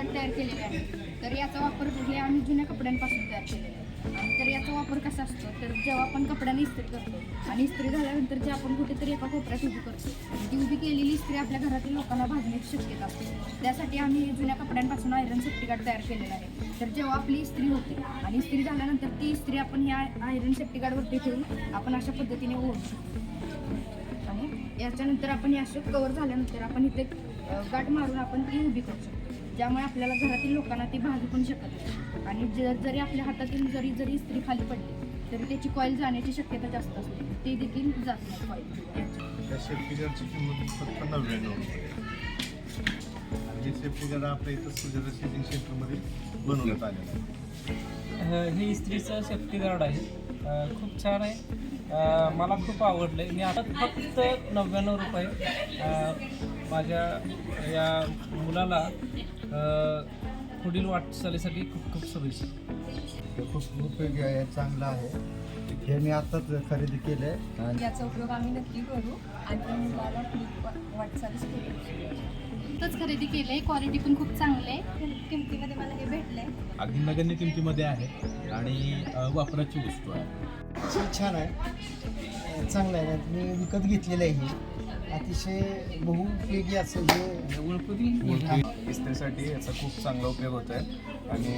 गाठ तयार केलेले आहे. तर याचा वापर हे आम्ही जुन्या कपड्यांपासून तयार केलेला आहे. तर याचा वापर कसा असतो तर जेव्हा आपण कपड्याने इस्त्री करतो आणि इस्त्री झाल्यानंतर जे आपण कुठेतरी एका कोपऱ्यात उभी करतो ती उभी केलेली इस्त्री आपल्या घरातील लोकांना भाजण्याची शक्यता असते. त्यासाठी आम्ही जुन्या कपड्यांपासून आयरन सेफ्टी गार्ड तयार केलेला आहे. तर जेव्हा आपली इस्त्री होते आणि इस्त्री झाल्यानंतर ती इस्त्री आपण ह्या आयरन सेफ्टी गार्डवरती ठेवून आपण अशा पद्धतीने ओढू शकतो. आणि याच्यानंतर आपण हे असं कवर झाल्यानंतर आपण इथे गाठ मारून आपण ती उभी करू शकतो. ज्यामुळे आपल्याला घरातील लोकांना ती भाजू पण शकत नाही. आणि जरी आपल्या हातातून जरी इस्त्री खाली पडली तरी त्याची कॉईल जाण्याची शक्यता जास्त असते. ते देखील जात नाही कॉईल. त्या सेफ्टी गार्डची किंमत फक्त 99 रुपये. आणि सेफ्टी गार्ड आपल्या इथं सुजाता शेअरिंग सेंटरमध्ये बनवण्यात आलेलं आहे. हे इस्त्रीचं सेफ्टी गार्ड आहे. खूप छान आहे. मला खूप आवडलं आहे. मी आता फक्त 99 रुपये माझ्या या मुलाला पुढील वाटचालीसाठी खूप खूप शुभेच्छा. हे खूप उपयोगी आहे, चांगलं आहे. हे मी आत्ताच खरेदी केलं आहे आणि याचा उपयोग आम्ही नक्की करू आणि मुलाला पुढील वाटचालीस करू. इथंच खरेदी केलं आहे. क्वालिटी पण खूप चांगली आहे. किमतीमध्ये मला हे भेटलं आहे. अगदी नगण्य किमतीमध्ये आहे आणि वापराची वस्तू आहे. छान आहे, चांगलं आहे. मी विकत घेतलेलं आहे. हे अतिशय बहुउपयोगी असं हे इस्त्रीसाठी याचा खूप चांगला उपयोग होतो आहे आणि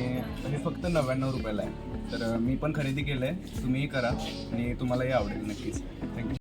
हे फक्त 99 रुपयाला आहे. तर मी पण खरेदी केलं आहे. तुम्हीही करा आणि तुम्हालाही आवडेल नक्कीच. थँक्यू.